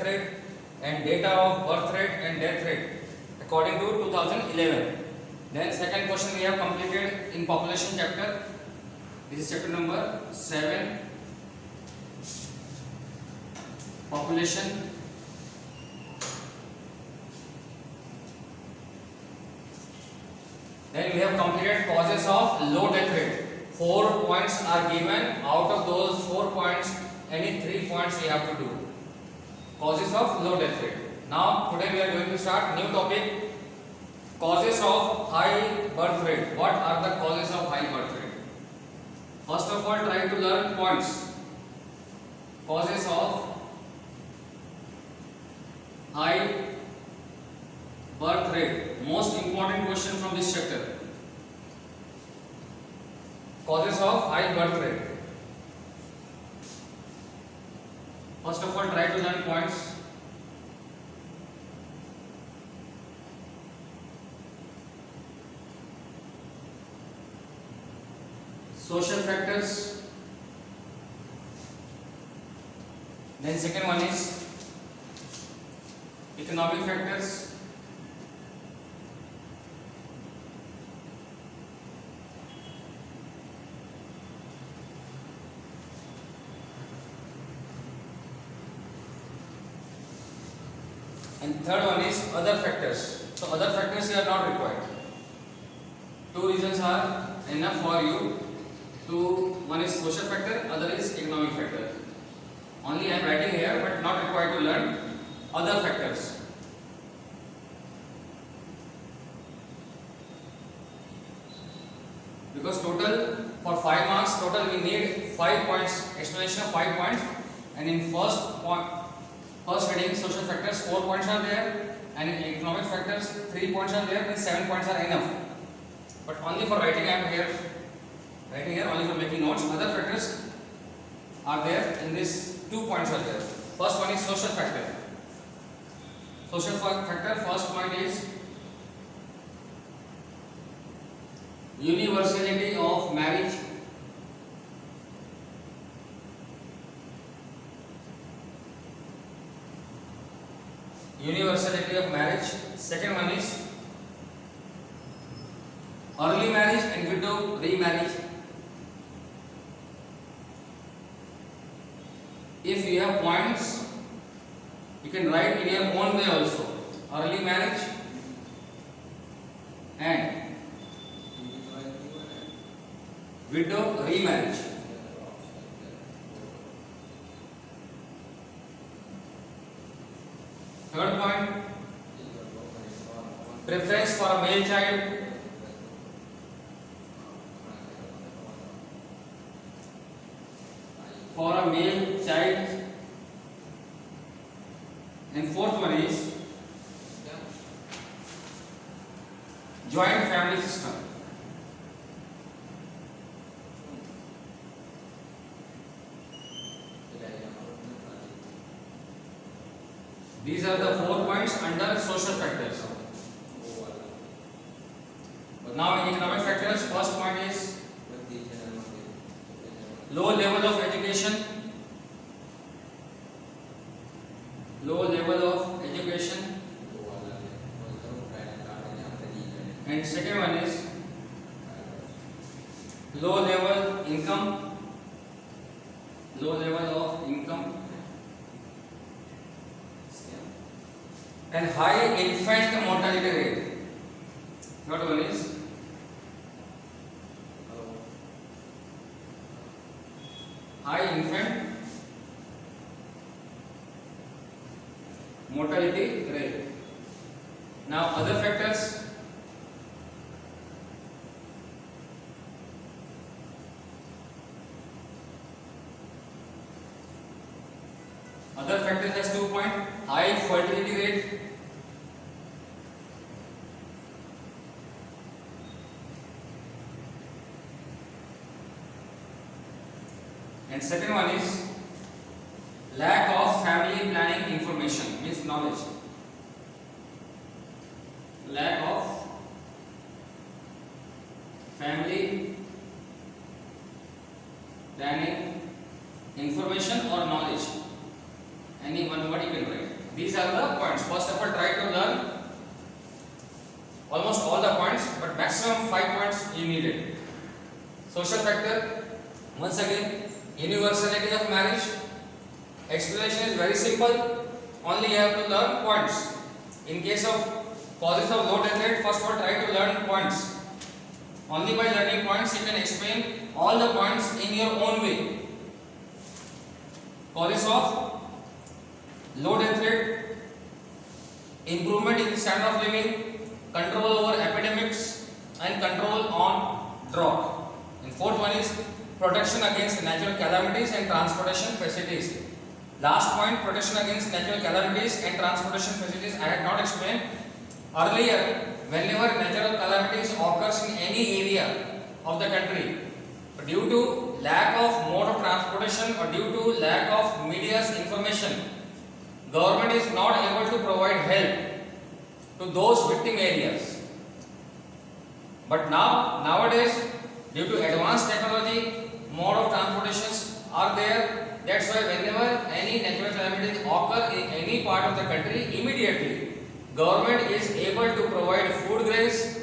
death rate and data of birth rate and death rate according to 2011. Then second question we have completed in population chapter. This is chapter number 7, population. Then we have completed causes of low death rate. 4 points are given. Out of those 4 points, any 3 points we have to do. Causes of low death rate. Now today we are going to start new topic. Causes of high birth rate. What are the causes of high birth rate? First of all, try to learn points. Causes of high birth rate. Most important question from this chapter. Causes of high birth rate. First of all, try to learn points. Social factors. Then second one is economic factors. And third one is other factors. So other factors here are not required. 2 reasons are enough for you. One is social factor, other is economic factor. Only I am writing here, but not required to learn other factors. Because total for 5 marks, total we need 5 points, explanation of 5 points, and in first heading social factors 4 points are there, and in economic factors 3 points are there, then 7 points are enough. But only for writing I am here. Writing here only for making notes. Other factors are there. In this 2 points are there. First one is social factor. Social factor, first point is universality of marriage. Universality of marriage. Second one is early marriage and widow remarriage. If you have points, you can write in your own way also. Early marriage and widow remarriage. Third point, preference for a male child. For a male child. And fourth one is joint family system. These are the 4 points under social factors. Now in economic factors, first point is low level of education. Low level of education. And second one is low level income. Low level of income. And high infant mortality rate. Third one is high infant mortality rate. Now other factors. Other factors has 2 points. High fertility rate. And second one is lack of family planning information, means knowledge. Lack of family planning information or knowledge. Any one word you can write. These are the points. First of all, try to learn almost all the points, but maximum 5 points you needed. Social factor, once again, universality of marriage. Explanation is very simple. Only you have to learn points. In case of causes of low death rate, first of all try to learn points. Only by learning points you can explain all the points in your own way. Causes of low death rate, improvement in standard of living, control over epidemics, and control on drought. And fourth one is protection against natural calamities and transportation facilities. Last point, protection against natural calamities and transportation facilities, I had not explained earlier. Whenever natural calamities occurs in any area of the country, due to lack of mode of transportation or due to lack of media's information, government is not able to provide help to those victim areas. But nowadays, due to advanced technology, mode of transportations are there. That's why whenever any natural calamities occur in any part of the country, immediately government is able to provide food grains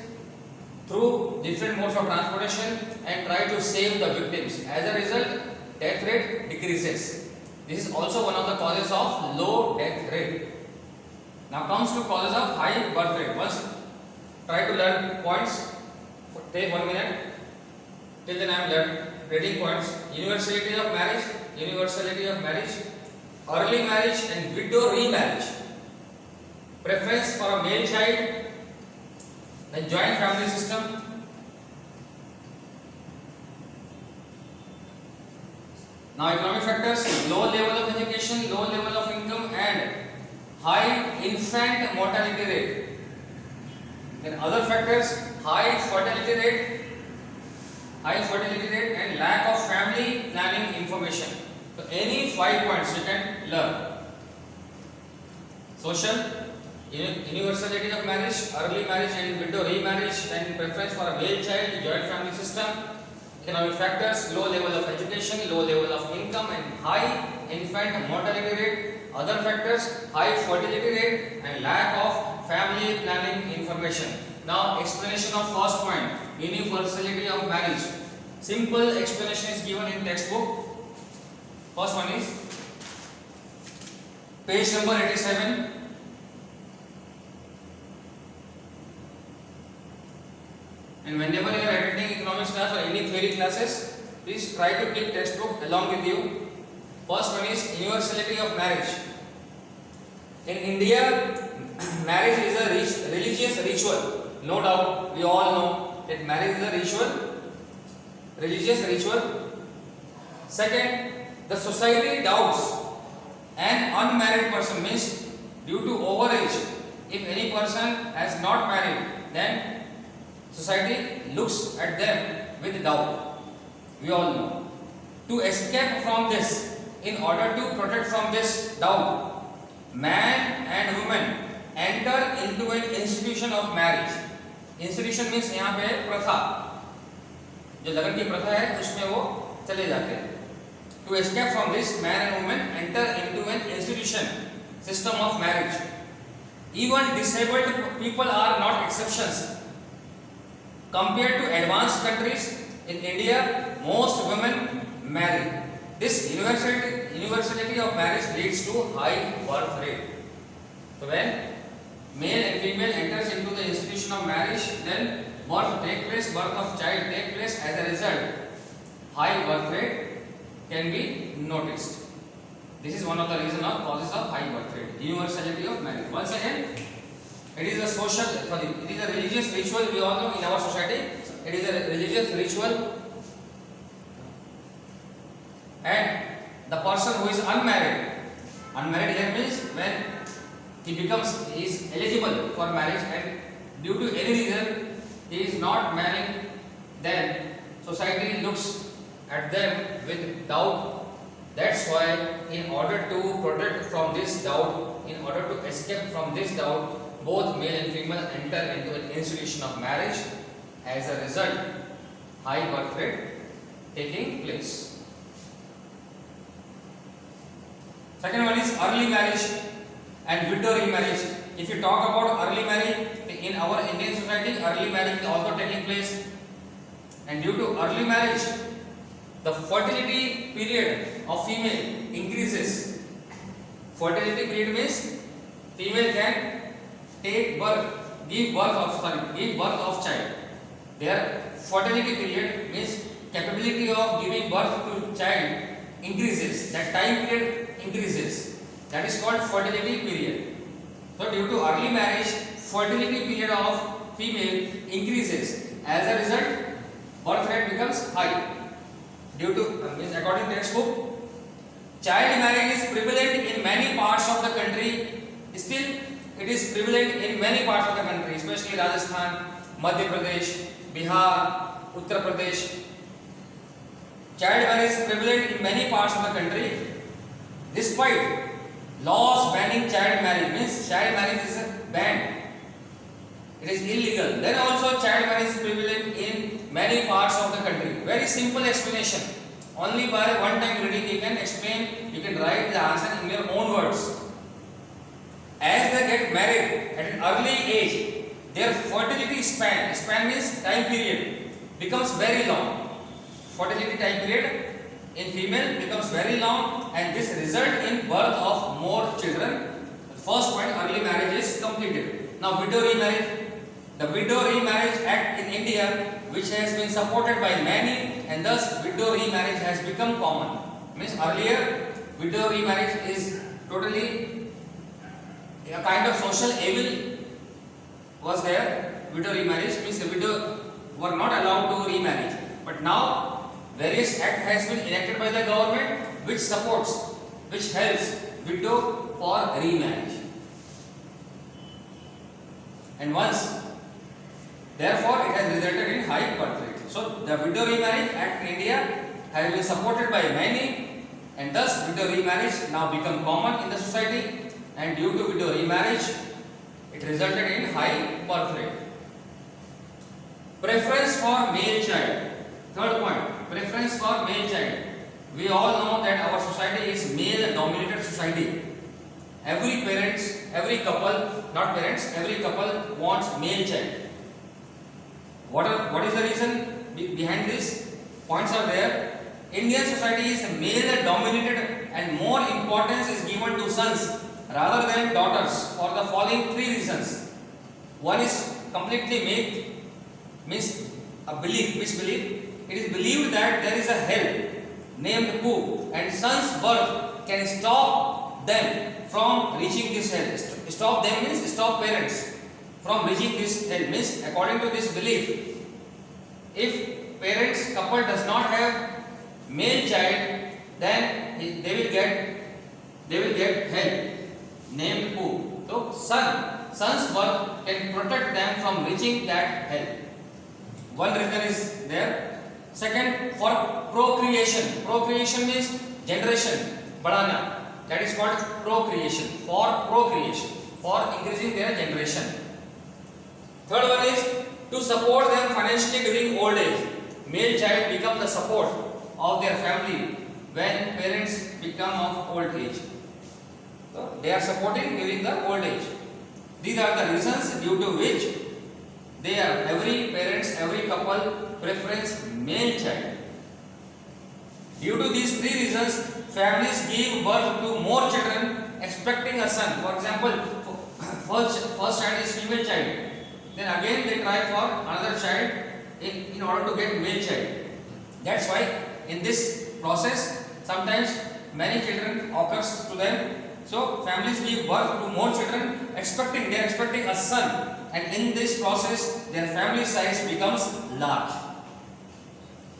through different modes of transportation and try to save the victims. As a result, death rate decreases. This is also one of the causes of low death rate. Now comes to causes of high birth rate. Once try to learn points. Take 1 minute. Till then I am reading points. Universality of marriage, early marriage and widow remarriage. Preference for a male child, the joint family system. Now economic factors, low level of education, low level of income and high infant mortality rate. Then other factors, high fertility rate and lack of family planning information. So any 5 points you can learn. Social, universality of marriage, early marriage and widow remarriage, and preference for a male child, joint family system. Economic factors, low level of education, low level of income and high infant mortality rate. Other factors, high fertility rate and lack of family planning information. Now explanation of first point, universality of marriage. Simple explanation is given in textbook. First one is page number 87. And whenever you are attending economics class or any theory classes, please try to keep textbook along with you. First one is universality of marriage. In India, marriage is a religious ritual. No doubt, we all know that marriage is a religious ritual. Second, the society doubts an unmarried person, means due to overage. If any person has not married, then society looks at them with doubt. We all know. To escape from this, in order to protect from this doubt, man and woman enter into an institution of marriage. Institution means यहाँ पे प्रथा, जो लगन की प्रथा है उसमें वो चले जाते हैं. To escape from this, man and woman enter into an institution system of marriage. Even disabled people are not exceptions. Compared to advanced countries, in India, most women marry. This universality of marriage leads to high birth rate. So when male and female enters into the institution of marriage, then birth of child take place. As a result, high birth rate can be noticed. This is one of the reasons of causes of high birth rate. Universality of marriage. Once again, it is a religious ritual. We all know in our society, it is a religious ritual. And the person who is unmarried here means when he is eligible for marriage and due to any reason he is not marrying, then society looks at them with doubt. That's why in order to protect from this doubt, in order to escape from this doubt, both male and female enter into an institution of marriage. As a result, high birth rate taking place. Second one is early marriage. and widow remarriage. If you talk about early marriage, in our Indian society, early marriage is also taking place, and due to early marriage, the fertility period of female increases. Fertility period means female can give birth of child. Their fertility period means capability of giving birth to child increases. That time period increases. That is called fertility period. So due to early marriage, fertility period of female increases. As a result, birth rate becomes high. Due to according to textbook, child marriage is prevalent in many parts of the country. Still, it is prevalent in many parts of the country, especially Rajasthan, Madhya Pradesh, Bihar, Uttar Pradesh. Child marriage is prevalent in many parts of the country. Despite laws banning child marriage, means child marriage is banned. It is illegal. Then also child marriage is prevalent in many parts of the country. Very simple explanation. Only by one time reading you can explain, you can write the answer in your own words. As they get married at an early age, their fertility span means time period, becomes very long. Fertility time period in female becomes very long, and this result in birth of more children. The first point, early marriage is completed. Now widow remarriage. The Widow Remarriage Act in India, which has been supported by many, and thus widow remarriage has become common. Means earlier widow remarriage is totally a kind of social evil was there. Widow remarriage means the widow were not allowed to remarry. But now various act has been enacted by the government which helps widow for remarriage. And therefore, it has resulted in high birth rate. So, the Widow Remarriage Act in India has been supported by many, and thus widow remarriage now become common in the society. And due to widow remarriage, it resulted in high birth rate. Preference for male child. Third point, preference for male child. We all know that our society is male-dominated society. Every couple wants male child. What is the reason behind this? Points are there. Indian society is male dominated, and more importance is given to sons rather than daughters for the following three reasons. One is completely misbelief. It is believed that there is a hell named Pooh, and sons' birth can stop them from reaching this hell. Stop them means stop parents from reaching this hell. Means according to this belief, if parents couple does not have male child, then they will get hell named Pooh. So son's birth can protect them from reaching that hell. One reason is there. Second, for procreation. Procreation means generation, badana. That is called procreation. For increasing their generation. Third one is to support them financially during old age. Male child become the support of their family when parents become of old age. So they are supporting during the old age. These are the reasons due to which every couple preference male child. Due to these three reasons, families give birth to more children expecting a son. For example, first child is female child. Then again they try for another child in order to get male child. That's why in this process sometimes many children occurs to them. So families give birth to more children they are expecting a son, and in this process their family size becomes large.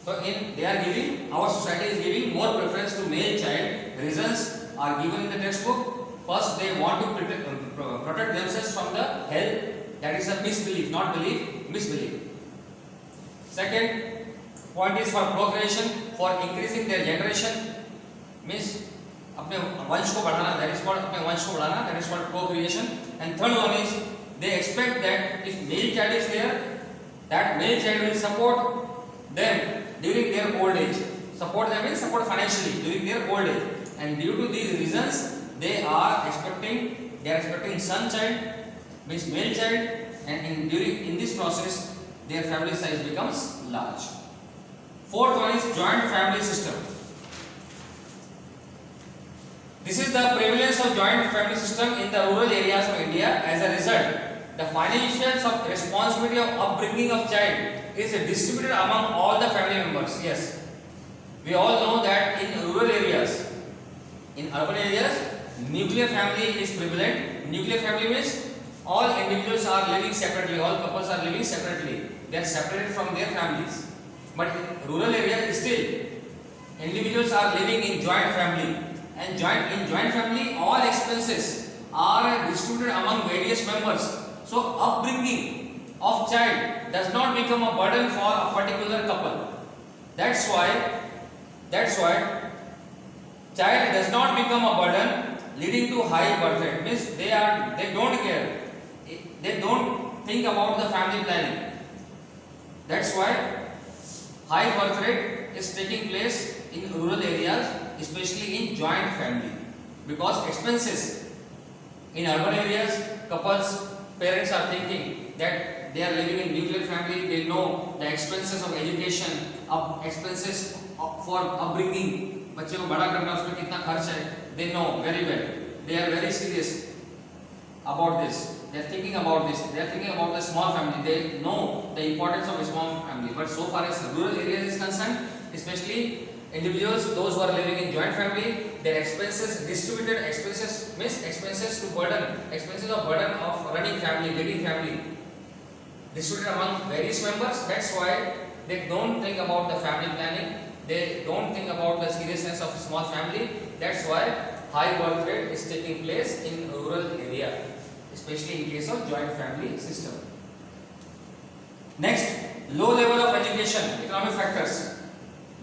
So our society is giving more preference to male child. Reasons are given in the textbook. First, they want to protect themselves from the hell. That is a misbelief, not belief, misbelief. Second point is for procreation, for increasing their generation. Means अपने वंश को बढ़ाना, that is called अपने वंश को बढ़ाना, that is called procreation. And third one is they expect that if male child is there, that male child will support them during their old age. Support them means support financially during their old age. And due to these reasons, they are expecting they are expecting son child, means male child, and in this process their family size becomes large. Fourth one is joint family system. This is the prevalence of joint family system in the rural areas of India. As a result, the financial responsibility of upbringing of child is distributed among all the family members. Yes, we all know that in rural areas, in urban areas, nuclear family is prevalent. Nuclear family means all individuals are living separately, all couples are living separately. They are separated from their families. But in rural areas, still individuals are living in joint family. And in joint family, all expenses are distributed among various members. So upbringing of child does not become a burden for a particular couple. That's why child does not become a burden, leading to high birth rate. Means they don't care. They don't think about the family planning. That's why high birth rate is taking place in rural areas, especially in joint family, because expenses in urban areas, parents are thinking that they are living in nuclear family. They know the expenses of education, expenses for upbringing, बच्चे को बड़ा करना उसमें कितना खर्च है. They know very well. They are very serious about this. They are thinking about this. They are thinking about the small family. They know the importance of a small family. But so far as rural areas is concerned, especially individuals, those who are living in joint family, their expenses distributed, expenses means expenses of burden of running family, leading family, distributed among various members. That's why they don't think about the family planning. They don't think about the seriousness of a small family. That's why high birth rate is taking place in rural area, especially in case of joint family system. Next, low level of education, economic factors.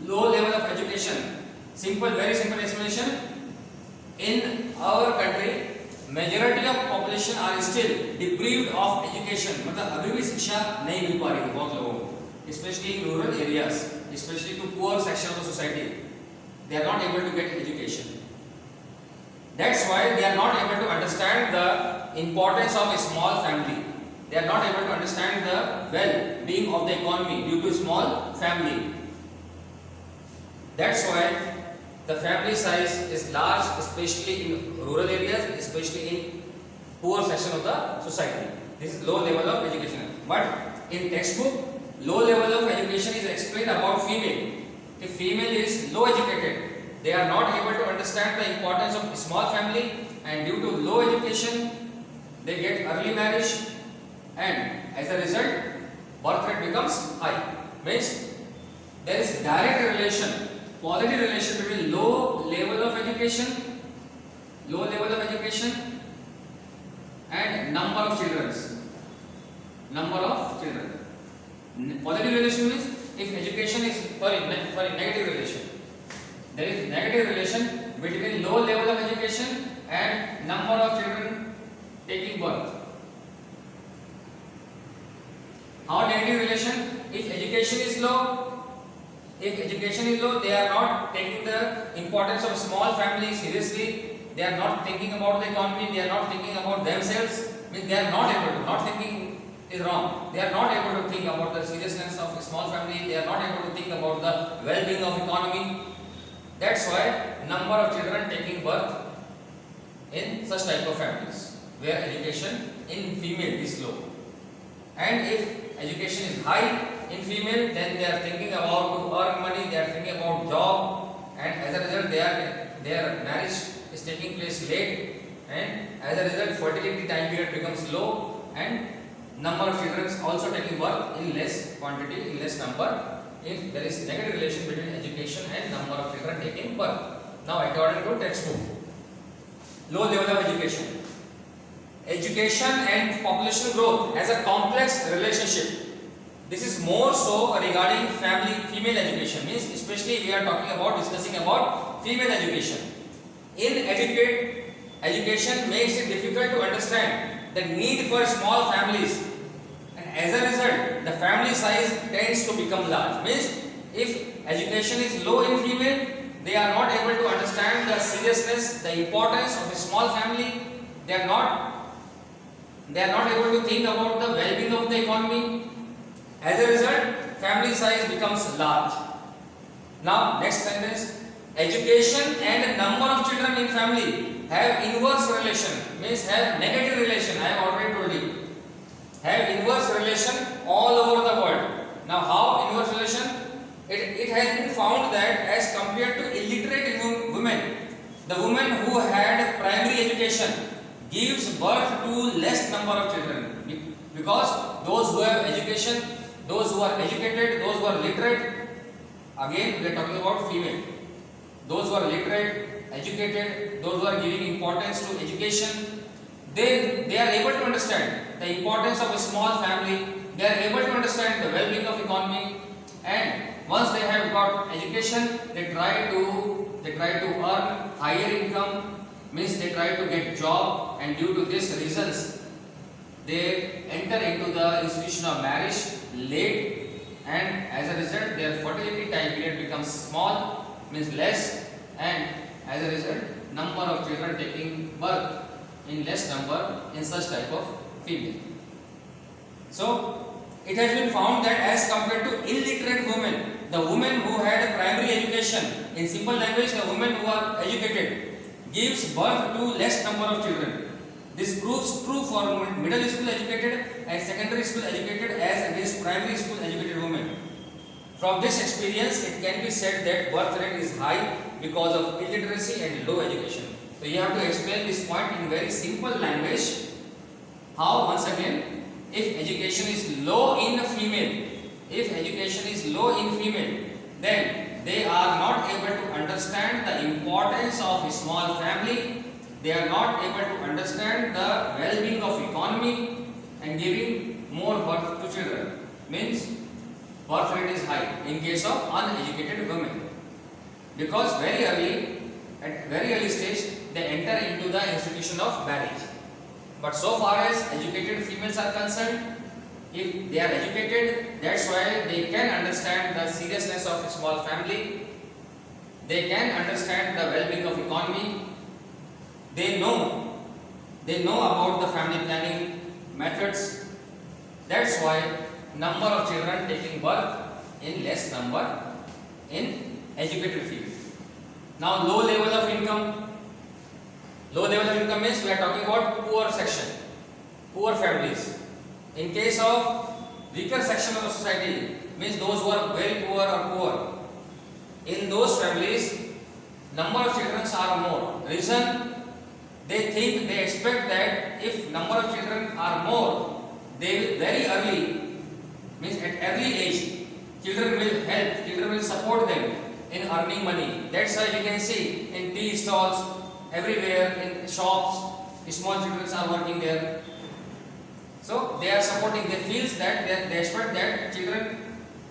Low level of education. Very simple explanation. In our country, majority of population are still deprived of education. मतलब अभी भी शिक्षा नहीं मिल पा रही है बहुत लोगों को, especially in rural areas, especially to poor section of the society. They are not able to get education. That's why they are not able to understand the importance of a small family. They are not able to understand the well-being of the economy due to small family. That's why the family size is large, especially in rural areas, especially in poor section of the society. This is low level of education. But in textbook, low level of education is explained about female. If female is low educated, they are not able to understand the importance of small family, and due to low education, they get early marriage, and as a result, birth rate becomes high. Means there is direct relation, positive relation between low level of education and number of children. Positive relation means if education is negative relation. There is negative relation between low level of education and number of children taking birth. How negative relation? If education is low, they are not taking the importance of small family seriously. They are not thinking about the economy. They are not thinking about themselves. Means they are not able to. Not thinking is wrong. They are not able to think about the seriousness of a small family. They are not able to think about the well-being of economy. That's why number of children taking birth in such type of families where education in female is low. And if education is high in female, then they are thinking about to earn money, they are thinking about job, and as a result their marriage is taking place late, and as a result fertility time period becomes low, and number of children also taking birth in less quantity, in less number, if there is negative relation between education and number of children taking birth. Now according to textbook, low level of education. Education and population growth has a complex relationship. This is more so regarding female education, means especially we are discussing about female education. Inadequate education makes it difficult to understand the need for small families, and as a result the family size tends to become large. Means if education is low in female, they are not able to understand the seriousness, the importance of a small family, they are not able to think about the well-being of the economy. As a result, family size becomes large. Now, next sentence. Education and number of children in family have inverse relation, means have negative relation. I have already told you. Have inverse relation all over the world. Now, how inverse relation? It has been found that as compared to illiterate women, the woman who had primary education gives birth to less number of children, because those who have education, those who are educated, those who are literate, again we are talking about female, those who are literate, educated, those who are giving importance to education, they are able to understand the importance of a small family, they are able to understand the well-being of economy, and once they have got education, they try to earn higher income, means they try to get job, and due to these reasons they enter into the institution of marriage late, and as a result their fertility time period becomes small, means less, and as a result number of children taking birth in less number in such type of female. So it has been found that as compared to illiterate women, the women who had a primary education, in simple language the women who are educated, gives birth to less number of children. This proves true for middle school educated and secondary school educated as against primary school educated women. From this experience, it can be said that birth rate is high because of illiteracy and low education. So you have to explain this point in very simple language. How? Once again, if education is low in female, then they are not able to understand the importance of a small family, they are not able to understand the well-being of economy and giving more birth to children, means birth rate is high in case of uneducated women, because at very early stage they enter into the institution of marriage. But so far as educated females are concerned, if they are educated, that's why they can understand the seriousness of a small family, they can understand the well-being of economy, they know about the family planning methods. That's why number of children taking birth in less number in educated field. Now, low level of income. Low level of income means we are talking about poor section, poor families. In case of weaker section of the society, means those who are very poor or poor, in those families number of children are more. Reason, they expect that if number of children are more, they will very early, means at early age, children will support them in earning money. That's why you can see in tea stalls, everywhere, in shops, small children are working there. So they are supporting, they feel that they expect that children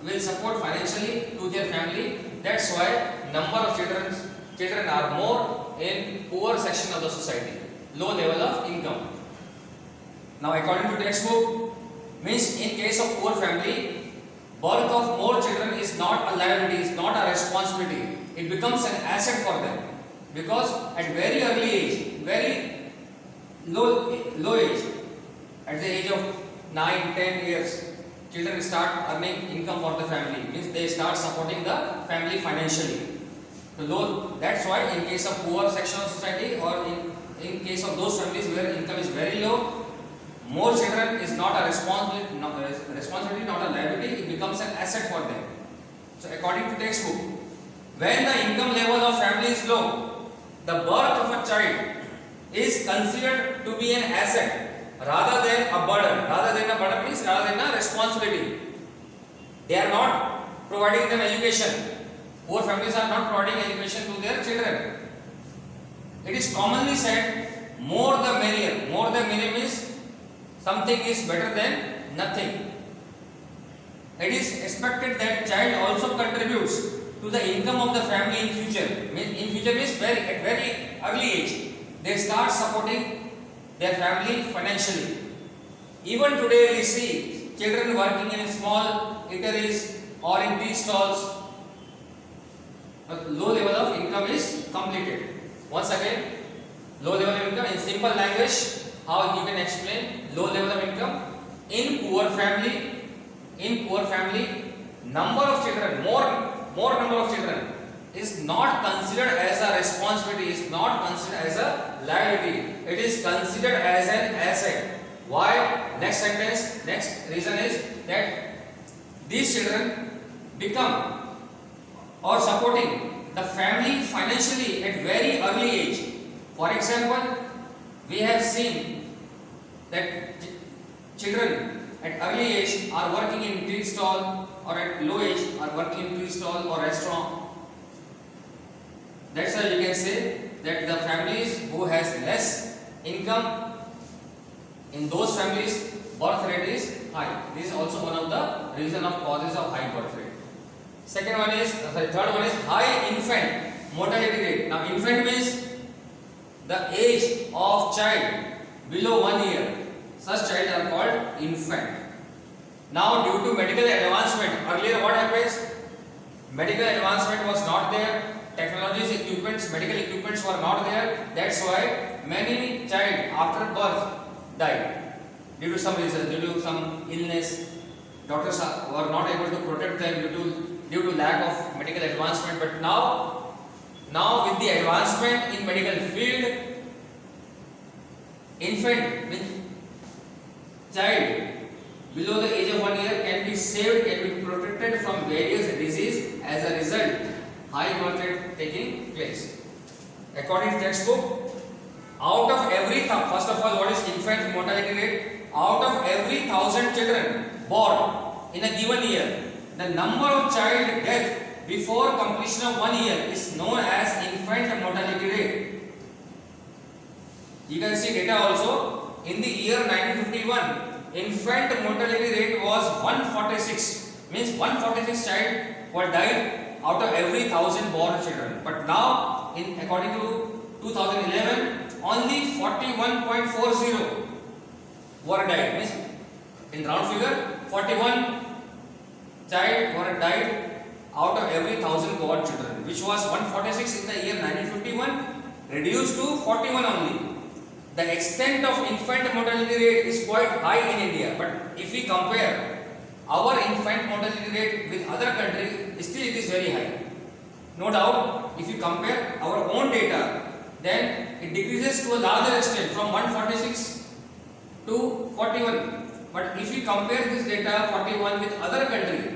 will support financially to their family. That's why number of children are more in poor section of the society, low level of income. Now, according to textbook, means in case of poor family, birth of more children is not a liability, is not a responsibility. It becomes an asset for them, because at very early age, very low age, at the age of 9-10 years, children start earning income for the family, means they start supporting the family financially. So that's why in case of poor section of society, or in case of those families where income is very low, more children is not a responsibility, not a liability, it becomes an asset for them. So according to textbook, when the income level of family is low, the birth of a child is considered to be an asset rather than a burden. Rather than a responsibility. They are not providing them education. Poor families are not providing education to their children. It is commonly said, more the merrier. More the merrier means something is better than nothing. It is expected that child also contributes to the income of the family in future. In future means at very early age, they start supporting their family financially. Even today we see children working in small eateries or in tea stalls, but low level of income is completed. Once again, Low level of income in simple language, how you can explain low level of income? In poor family, number of children, more number of children is not considered as a responsibility, is not considered as a liability. It is considered as an asset. Why? Next sentence, next reason is that these children become or supporting the family financially at very early age. For example, we have seen that children at early age are working in tea stall, or at low age are working in tea stall or restaurant. That's why you can say that the families who has less income, in those families birth rate is high. This is also one of the reason of causes of high birth rate. Third one is high infant mortality rate. Now infant means the age of child below 1 year. Such child are called infant. Now due to medical advancement, earlier what happens? Medical advancement was not there. Technologies, equipments, medical equipments were not there. That's why many child after birth died due to some reason, due to some illness. Doctors were not able to protect them due to lack of medical advancement. But now with the advancement in medical field, infant means child below the age of 1 year can be saved, can be protected from various diseases. As a result, high birth rate taking place. According to textbook, out of every first of all, what is infant mortality rate? Out of every 1,000 children born in a given year, the number of child death before completion of 1 year is known as infant mortality rate. You can see data also. In the year 1951, infant mortality rate was 146. Means 146 child were died out of every 1,000 born children. But now, according to 2011, only 41.40 were died. Means in round figure, 41 child were died out of every 1,000 born children, which was 146 in the year 1951, reduced to 41 only. The extent of infant mortality rate is quite high in India, but if we compare our infant mortality rate with other countries, still it is very high. No doubt, if you compare our own data, then it decreases to a larger extent from 146 to 41. But if you compare this data 41 with other countries,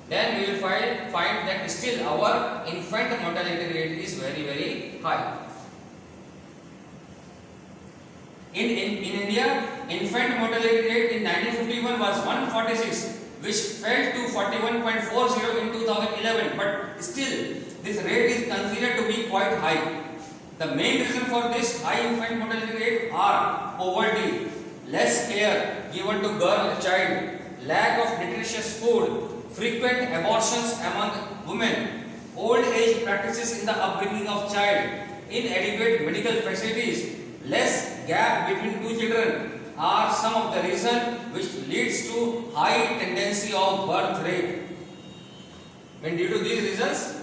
then we will find that still our infant mortality rate is very high. In India, infant mortality rate in 1951 was 146, which fell to 41.40 in 2011. But still, this rate is considered to be quite high. The main reason for this high infant mortality rate are poverty, less care given to child, lack of nutritious food, frequent abortions among women, old age practices in the upbringing of child, inadequate medical facilities, less gap between two children are some of the reasons which leads to high tendency of birth rate. When due to these reasons,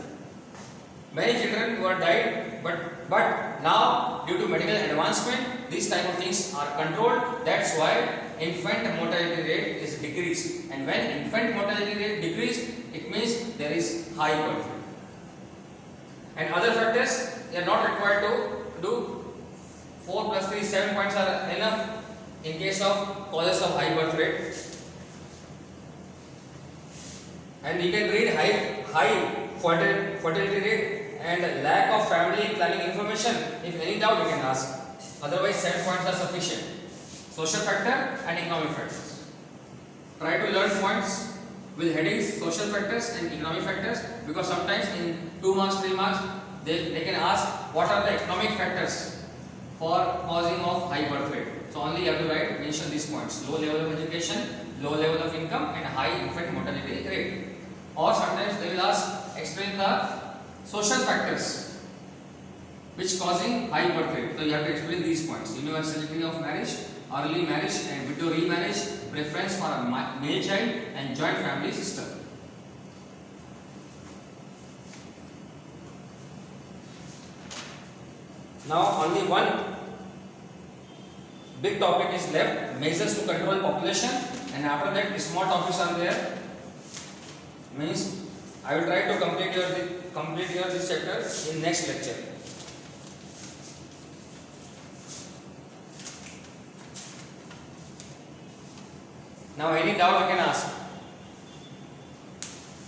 many children were died, but now due to medical advancement, these type of things are controlled. That's why infant mortality rate is decreased. And when infant mortality rate decreased, it means there is high birth rate. And other factors, they are not required to do. 4 plus 3, 7 points are enough in case of causes of high birth rate. And you can read high fertility rate and lack of family planning information. If any doubt, you can ask. Otherwise, 7 points are sufficient. Social factor and economic factors. Try to learn points with headings social factors and economic factors, because sometimes in 2 marks, 3 marks, they can ask what are the economic factors for causing of high birth rate. So only you have to mention these points: low level of education, low level of income, and high infant mortality rate. Or sometimes they will ask, explain the social factors which causing high birth rate. So you have to explain these points: universality of marriage, early marriage and widow remarriage, preference for a male child, and joint family system. Now only one big topic is left, measures to control population, and after that small topics are there. Means I will try to complete your this chapter in next lecture. Now any doubt you can ask.